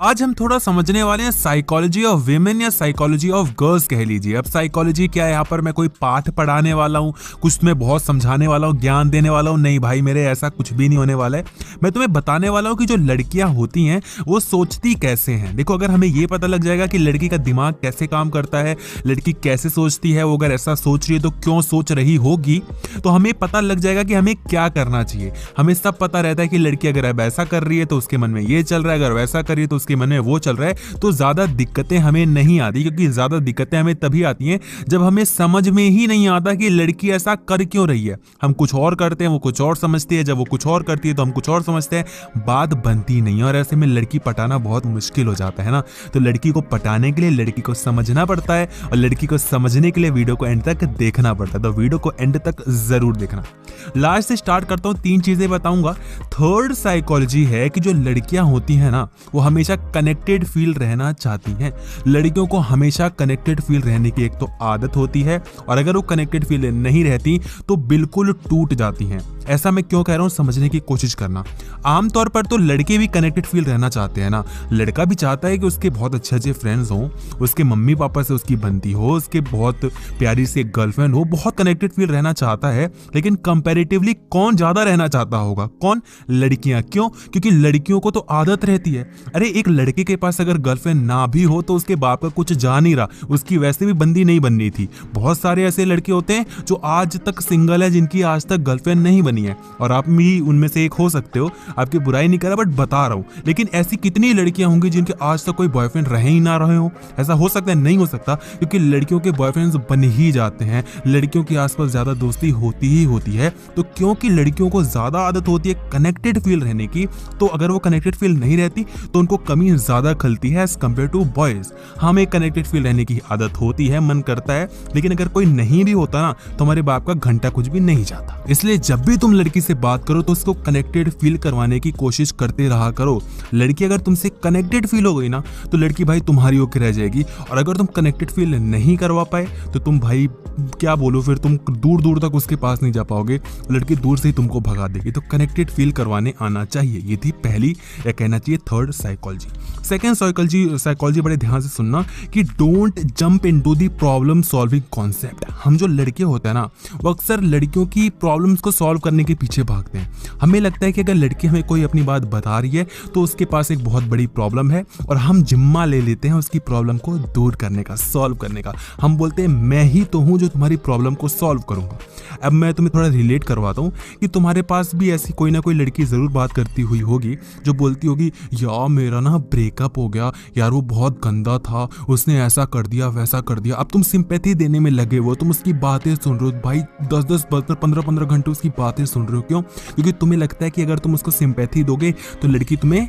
आज हम थोड़ा समझने वाले हैं साइकोलॉजी ऑफ विमेन या साइकोलॉजी ऑफ गर्ल्स कह लीजिए। अब साइकोलॉजी क्या है, यहाँ पर मैं कोई पाठ पढ़ाने वाला हूँ, कुछ तुम्हें बहुत समझाने वाला हूँ, ज्ञान देने वाला हूँ? नहीं भाई मेरे, ऐसा कुछ भी नहीं होने वाला है। मैं तुम्हें बताने वाला हूँ कि जो लड़कियां होती हैं वो सोचती कैसे हैं। देखो, अगर हमें ये पता लग जाएगा कि लड़की का दिमाग कैसे काम करता है, लड़की कैसे सोचती है, वो अगर ऐसा सोच रही है तो क्यों सोच रही होगी, तो हमें पता लग जाएगा कि हमें क्या करना चाहिए। हमें सब पता रहता है कि लड़की अगर अब ऐसा कर रही है तो उसके मन में ये चल रहा है, अगर वैसा कर रही है तो मन में वो चल रहा है। तो ज्यादा दिक्कतें हमें नहीं आती, क्योंकि ज्यादा दिक्कतें हमें तभी आती हैं जब हमें समझ में ही नहीं आता कि लड़की ऐसा कर क्यों रही है। हम कुछ और करते हैं, वो कुछ और समझती है, जब वो कुछ और करती है तो हम कुछ और समझते हैं, बात बनती नहीं है और ऐसे में लड़की पटाना बहुत मुश्किल हो जाता है ना। तो लड़की को पटाने के लिए लड़की को समझना पड़ता है, और लड़की को समझने के लिए वीडियो को एंड तक देखना पड़ता है। तो वीडियो को एंड तक जरूर देखना। लास्ट से स्टार्ट करता हूं, 3 चीजें बताऊंगा। थर्ड साइकोलॉजी है कि जो लड़कियां होती हैं ना, वो हमेशा कनेक्टेड फील रहना चाहती हैं। लड़कियों को हमेशा कनेक्टेड फील रहने की एक तो आदत होती है, और अगर वो कनेक्टेड फील नहीं रहती तो बिल्कुल टूट जाती हैं। ऐसा मैं क्यों कह रहा हूं, समझने की कोशिश करना। आमतौर पर तो लड़के भी कनेक्टेड फील रहना चाहते हैं ना। लड़का भी चाहता है कि उसके बहुत अच्छे अच्छे फ्रेंड्स हों, उसके मम्मी पापा से उसकी बनती हो, उसके बहुत प्यारी सी एक गर्लफ्रेंड हो, बहुत कनेक्टेड फील रहना चाहता है। लेकिन कंपैरेटिवली कौन ज्यादा रहना चाहता होगा? कौन? लड़कियां। क्यों? क्योंकि लड़कियों को तो आदत रहती है। अरे एक लड़के के पास अगर गर्लफ्रेंड ना भी हो तो उसके बाप का कुछ जा नहीं रहा, उसकी वैसे भी बंदी नहीं बननी थी। बहुत सारे ऐसे लड़के होते हैं जो आज तक सिंगल है, जिनकी आज तक गर्लफ्रेंड नहीं बनी है, और आप भी उनमें से एक हो सकते हो। आपकी बुराई नहीं कर रहा, बट बता रहा हूं। लेकिन ऐसी कितनी लड़कियां होंगी जिनके आज तक कोई बॉयफ्रेंड रहे ही ना रहे हो? ऐसा हो सकता है? नहीं हो सकता, क्योंकि लड़कियों के बॉयफ्रेंड्स बन ही जाते हैं। लड़कियों के आसपास ज्यादा दोस्ती होती ही होती है। तो क्योंकि लड़कियों को ज्यादा आदत होती है कनेक्टेड फील रहने की, तो अगर वो कनेक्टेड फील नहीं रहती तो उनको कमी ज्यादा खलती है एज कम्पेयर टू बॉयज। हमें कनेक्टेड फील रहने की आदत होती है, मन करता है, लेकिन अगर कोई नहीं भी होता ना तो हमारे बाप का घंटा कुछ भी नहीं जाता। इसलिए जब भी तुम लड़की से बात करो तो उसको कनेक्टेड फील करवाने की कोशिश करते रहा करो। लड़की अगर तुमसे कनेक्टेड फील हो गई ना तो लड़की भाई तुम्हारी होकर रह जाएगी, और अगर तुम कनेक्टेड फील नहीं करवा पाए तो तुम भाई क्या बोलो, फिर तुम दूर दूर तक उसके पास नहीं जा पाओगे, लड़की दूर से ही तुमको भगा देगी। तो कनेक्टेड फील करवाने आना चाहिए। ये थी पहली, या कहना चाहिए थर्ड साइकोलॉजी। सेकेंड साइकोलॉजी बड़े ध्यान से सुनना, कि don't jump into the problem solving concept. हम जो लड़के होते हैं ना, वो अक्सर लड़कियों की प्रॉब्लम्स को सॉल्व करने के पीछे भागते हैं। हमें लगता है कि अगर लड़की हमें कोई अपनी बात बता रही है तो उसके पास एक बहुत बड़ी प्रॉब्लम है, और हम जिम्मा ले लेते हैं उसकी प्रॉब्लम को दूर करने का, सॉल्व करने का। हम बोलते हैं मैं ही तो हूं जो तुम्हारी प्रॉब्लम को सॉल्व करूंगा। अब मैं तुम्हें थोड़ा रिलेट करवाता हूँ कि तुम्हारे पास भी ऐसी कोई ना कोई लड़की जरूर बात करती हुई होगी जो बोलती होगी, यार मेरा ना ब्रेकअप हो गया यार, वो बहुत गंदा था, उसने ऐसा कर दिया वैसा कर दिया। अब तुम सिंपैथी देने में लगे हो, तुम उसकी बातें सुन रहे हो भाई, 10-10 15-15 घंटे उसकी बातें सुन रहे हो। क्यों? क्योंकि तुम्हें लगता है कि अगर तुम उसको सिंपैथी दोगे तो लड़की तुम्हें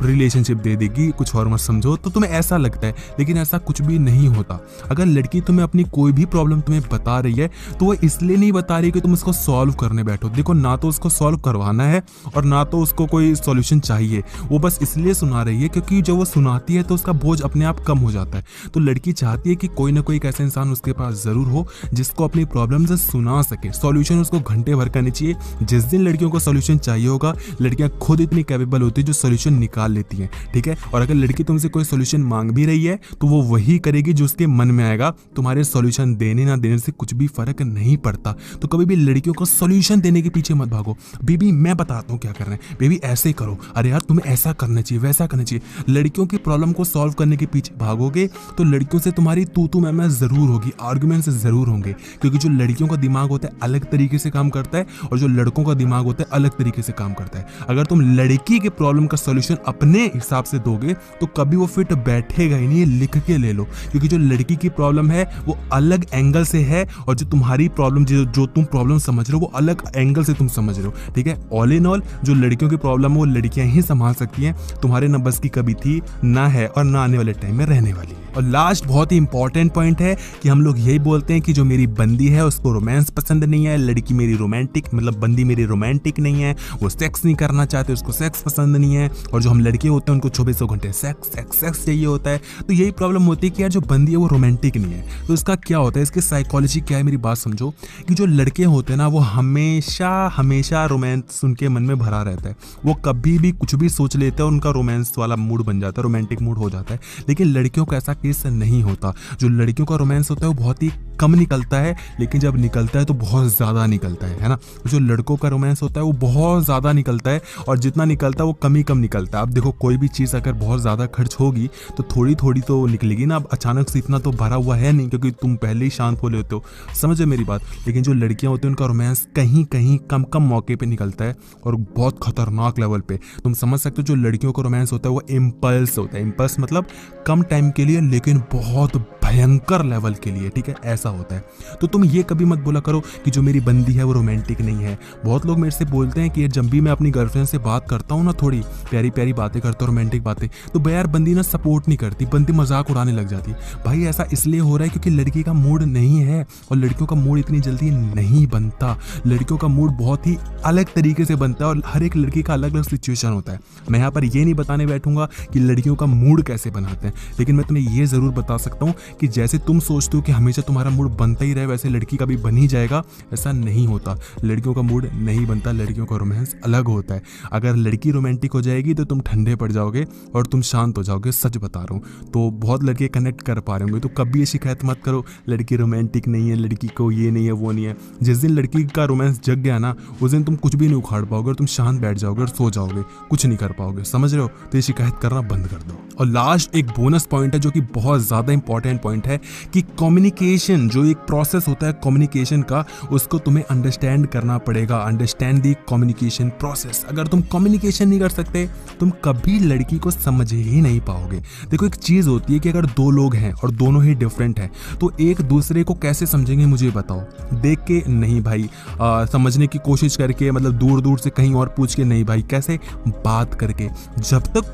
रिलेशनशिप दे देगी, कुछ और मत समझो। तो तुम्हें ऐसा लगता है, लेकिन ऐसा कुछ भी नहीं होता। अगर लड़की तुम्हें अपनी कोई भी प्रॉब्लम तुम्हें बता रही है तो वो इसलिए नहीं बता रही कि तुम उसको सॉल्व करने बैठो। देखो, ना तो उसको सॉल्व करवाना है और ना तो उसको कोई सॉल्यूशन चाहिए। वो बस इसलिए सुना रही है क्योंकि जब वो सुनाती है तो उसका बोझ अपने आप कम हो जाता है। तो लड़की चाहती है कि कोई ना कोई एक ऐसा इंसान उसके पास जरूर हो जिसको अपनी प्रॉब्लम से सुना सके। सॉल्यूशन उसको घंटे भर करनी चाहिए। जिस दिन लड़कियों को सॉल्यूशन चाहिए होगा, लड़कियां खुद इतनी कैपेबल होती है जो सॉल्यूशन निकाल लेती हैं, ठीक है। और अगर लड़की तुमसे कोई सॉल्यूशन मांग भी रही है तो वो वही करेगी जो उसके मन में आएगा। तुम्हारे सॉल्यूशन देने ना देने से कुछ भी फर्क नहीं पड़ता। तो कभी भी लड़कियों को सॉल्यूशन देने के पीछे मत भागो। बेबी मैं बताता हूँ क्या करना है, बेबी ऐसे करो, अरे यार तुम्हें ऐसा करना चाहिए वैसा करना चाहिए। लड़कियों की प्रॉब्लम को सॉल्व करने के पीछे भागोगे तो लड़कियों से तुम्हारी तू मैं जरूर होगी, आर्गुमेंट्स जरूर होंगे, क्योंकि जो लड़कियों का दिमाग होता है अलग तरीके से काम करता है और जो लड़कों का दिमाग होता है अलग तरीके से काम करता है। अगर तुम लड़की के प्रॉब्लम का सॉल्यूशन अपने हिसाब से दोगे तो कभी वो फिट बैठेगा ही नहीं। लिख के ले लो, क्योंकि जो लड़की की प्रॉब्लम है वो अलग एंगल से है, और जो तुम्हारी प्रॉब्लम जो तुम प्रॉब्लम समझ रहे हो वो अलग एंगल से तुम समझ रहे हो, ठीक है। ऑल इन ऑल जो लड़कियों की प्रॉब्लम है वो लड़कियां ही संभाल सकती हैं। तुम्हारे न बस की कभी थी, ना है, और ना आने वाले टाइम में रहने वाली है। और लास्ट बहुत ही इंपॉर्टेंट पॉइंट है कि हम लोग यही बोलते हैं कि जो मेरी बंदी है उसको रोमांस पसंद नहीं है, लड़की मेरी रोमांटिक मतलब बंदी मेरी रोमांटिक नहीं है, वो सेक्स नहीं करना चाहते, उसको सेक्स पसंद नहीं है। और जो हम लड़के होते हैं उनको 24 घंटे सेक्स सेक्स सेक्स चाहिए होता है। तो यही प्रॉब्लम होती है कि यार जो बंदी है वो रोमांटिक नहीं है। तो इसका क्या होता है, इसकी साइकोलॉजी क्या है, मेरी बात समझो कि जो लड़के होते हैं ना वो हमेशा हमेशा रोमांस उनके मन में भरा रहता है। वो कभी भी कुछ भी सोच लेते हैं, उनका रोमांस वाला मूड बन जाता है, रोमांटिक मूड हो जाता है। लेकिन लड़कियों का ऐसा केस नहीं होता। जो लड़कियों का रोमांस होता है वो बहुत ही कम निकलता है, लेकिन जब निकलता है तो बहुत ज़्यादा निकलता है ना। जो लड़कों का रोमांस होता है वो बहुत ज़्यादा निकलता है, और जितना निकलता है वो कम ही कम निकलता है। अब देखो कोई भी चीज़ अगर बहुत ज़्यादा खर्च होगी तो थोड़ी थोड़ी तो निकलेगी ना। अब अचानक से इतना तो भरा हुआ है नहीं, क्योंकि तुम पहले ही शांत बोले होते हो, समझे मेरी बात। लेकिन जो लड़कियां होती हैं उनका रोमांस कहीं कहीं कम कम मौके पे निकलता है, और बहुत खतरनाक लेवल पे। तुम समझ सकते हो जो लड़कियों का रोमांस होता है वो इम्पल्स होता है। इम्पल्स मतलब कम टाइम के लिए लेकिन बहुत भयंकर लेवल के लिए, ठीक है, ऐसा होता है। तो तुम ये कभी मत बोला करो कि जो मेरी बंदी है वो रोमांटिक नहीं है। बहुत लोग मेरे से बोलते हैं कि जब भी मैं अपनी गर्लफ्रेंड से बात करता हूँ ना, थोड़ी प्यारी प्यारी बातें करता हूँ, रोमांटिक बातें, तो यार बंदी ना सपोर्ट नहीं करती, बंदी मजाक उड़ाने लग जाती है। भाई ऐसा इसलिए हो रहा है क्योंकि लड़की का मूड नहीं है, और लड़कियों का मूड इतनी जल्दी नहीं बनता। लड़कियों का मूड बहुत ही अलग तरीके से बनता है, और हर एक लड़की का अलग अलग सिचुएशन होता है। मैं यहाँ पर ये नहीं बताने बैठूंगा कि लड़कियों का मूड कैसे बनाते हैं, लेकिन मैं तुम्हें ये जरूर बता सकता हूँ कि जैसे तुम सोचते हो कि हमेशा तुम्हारा मूड बनता ही रहे वैसे लड़की का भी बन ही जाएगा, ऐसा नहीं होता। लड़कियों का मूड नहीं बनता, लड़कियों का रोमांस अलग होता है। अगर लड़की रोमांटिक हो जाएगी तो तुम ठंडे पड़ जाओगे और तुम शांत हो जाओगे, सच बता रहा हूँ। तो बहुत लड़के कनेक्ट कर पा रहे होंगे, तो कभी ये शिकायत मत करो लड़की रोमांटिक नहीं है, लड़की को ये नहीं है वो नहीं है। जिस दिन लड़की का रोमांस जग गया ना, उस दिन तुम कुछ भी नहीं उखाड़ पाओगे, और तुम शांत बैठ जाओगे और सो जाओगे, कुछ नहीं कर पाओगे, समझ रहे हो। तो ये शिकायत करना बंद कर दो। और लास्ट एक बोनस पॉइंट है जो कि बहुत ज्यादा इंपॉर्टेंट पॉइंट है कि कम्युनिकेशन, जो एक प्रोसेस होता है कम्युनिकेशन का, उसको तुम्हें अंडरस्टैंड करना पड़ेगा। Understand the communication process. अगर तुम कम्युनिकेशन नहीं कर सकते तुम कभी लड़की को समझ ही नहीं पाओगे। देखो एक चीज होती है कि अगर दो लोग हैं और दोनों ही डिफरेंट हैं तो एक दूसरे को कैसे समझेंगे मुझे बताओ। देख के नहीं भाई, समझने की कोशिश करके, मतलब दूर दूर से कहीं और पूछ के नहीं भाई, कैसे, बात करके। जब तक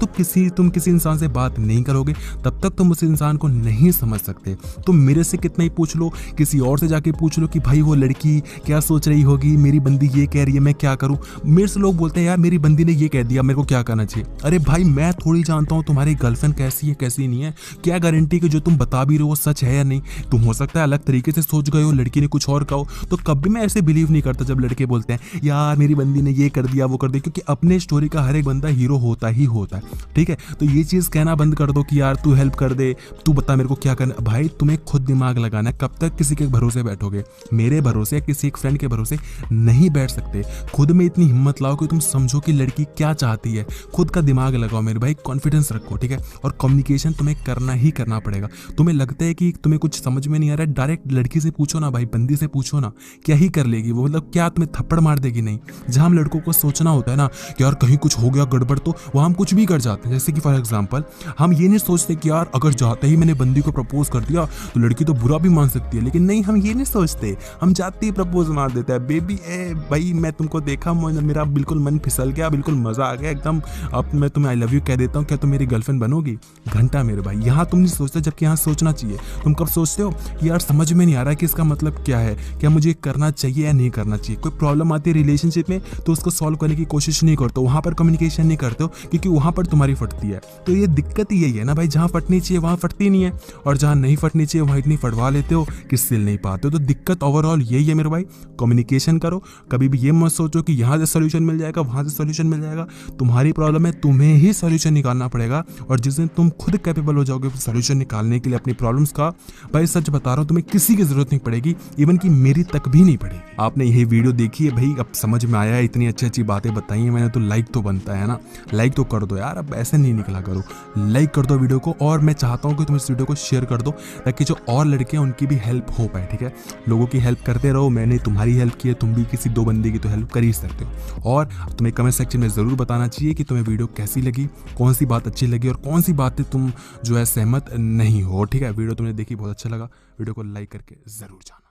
तुम किसी इंसान से बात नहीं करोगे तब तक तुम उस इंसान को नहीं समझ सकते। तुम मेरे से कितना ही पूछ लो, किसी और से जाके पूछ लो कि भाई वो लड़की क्या सोच रही होगी, मेरी बंदी ये कह रही है मैं क्या करूं। मेरे से लोग बोलते हैं यार मेरी बंदी ने ये कह दिया, मेरे को क्या करना चाहिए। अरे भाई मैं थोड़ी जानता हूं तुम्हारी गर्लफ्रेंड कैसी है कैसी नहीं है, क्या गारंटी कि जो तुम बता भी रहे हो वो सच है या नहीं। तुम हो सकता है अलग तरीके से सोच गए हो, लड़की ने कुछ और कहा हो। तो कभी मैं ऐसे बिलीव नहीं करता जब लड़के बोलते हैं यार मेरी बंदी ने ये कर दिया वो कर दिया, क्योंकि अपने स्टोरी का हर एक बंदा हीरो होता ही होता है, ठीक है। तो ये चीज कहना बंद कर दो कि यार तू हेल्प कर दे, तू बता मेरे को क्या करना। भाई तुम्हें खुद दिमाग लगाना है। कब तक किसी के भरोसे बैठोगे, मेरे भरोसे या किसी एक फ्रेंड के भरोसे नहीं बैठ सकते। खुद में इतनी हिम्मत लाओ कि तुम समझो कि लड़की क्या चाहती है, खुद का दिमाग लगाओ मेरे भाई, कॉन्फिडेंस रखो, ठीक है। और कम्युनिकेशन तुम्हें करना ही करना पड़ेगा। तुम्हें लगता है कि तुम्हें कुछ समझ में नहीं आ रहा है, डायरेक्ट लड़की से पूछो ना भाई, बंदी से पूछो ना, क्या ही कर लेगी वो, मतलब क्या तुम्हें थप्पड़ मार देगी, नहीं। जहां हम लड़कों को सोचना होता है ना कि यार कहीं कुछ हो गया गड़बड़, तो वहां हम कुछ भी कर जाते हैं। जैसे कि फॉर एग्जाम्पल हम ये नहीं सोचते कि यार अगर जाते ही मैंने बंदी को प्रपोज कर दिया तो लड़की तो बुरा भी मान सकती है, लेकिन नहीं, हम ये नहीं सोचते, हम जाते ही प्रपोज मार देते हैं। बेबी ए भाई मैं तुमको देखा, मेरा बिल्कुल मन फिसल गया, बिल्कुल मजा आ गया एकदम, अब मैं तुम्हें आई लव यू कह देता हूँ, क्या तुम मेरी गर्लफ्रेंड बनोगी। घंटा मेरे भाई, यहाँ तुम नहीं सोचते, जबकि यहाँ सोचना चाहिए। तुम कब सोचते हो कि यार समझ में नहीं आ रहा कि इसका मतलब क्या है, क्या मुझे करना चाहिए या नहीं करना चाहिए। कोई प्रॉब्लम आती है रिलेशनशिप में तो उसको सॉल्व करने की कोशिश नहीं करते, वहां पर कम्युनिकेशन नहीं करते हो, क्योंकि वहां पर तुम्हारी फटती है। तो ये दिक्कत ही यही है ना भाई, जहां फटनी चाहिए वहां फटती नहीं है, और जहां नहीं फटनी चाहिए वहां इतनी फटवा लेते हो कि सिल नहीं पाते हो। तो दिक्कत ओवरऑल यही है मेरे भाई, कम्युनिकेशन करो। कभी भी ये मत सोचो कि यहाँ से सोल्यूशन मिल जाएगा वहां से सोल्यूशन मिल जाएगा। तुम्हारी प्रॉब्लम है, तुम्हें ही सोल्यूशन निकालना पड़ेगा, और जिस दिन तुम खुद कैपेबल हो जाओगे सोल्यूशन निकालने के लिए अपनी प्रॉब्लम्स का, भाई सच बता रहा हूँ तुम्हें किसी की जरूरत नहीं पड़ेगी, इवन कि मेरी तक भी नहीं पड़ेगी। आपने यही वीडियो देखी है भाई, अब समझ में आया है, इतनी अच्छी अच्छी बातें बताई हैं मैंने, तो लाइक तो बनता है ना, लाइक तो कर दो यार, अब ऐसे नहीं निकला करो, लाइक कर दो वीडियो को। और मैं चाहता हूँ कि तुम इस वीडियो को शेयर कर दो ताकि जो और लड़के हैं उनकी भी हेल्प हो पाए, ठीक है। लोगों की हेल्प करते रहो, मैंने तुम्हारी हेल्प की है, तुम भी किसी दो बंदे की तो हेल्प कर ही सकते हो। और तुम्हें कमेंट सेक्शन में जरूर बताना चाहिए कि तुम्हें वीडियो कैसी लगी, कौन सी बात अच्छी लगी और कौन सी बातें तुम जो है सहमत नहीं हो, ठीक है। वीडियो तुमने देखी बहुत अच्छा लगा, वीडियो को लाइक करके जरूर जाना।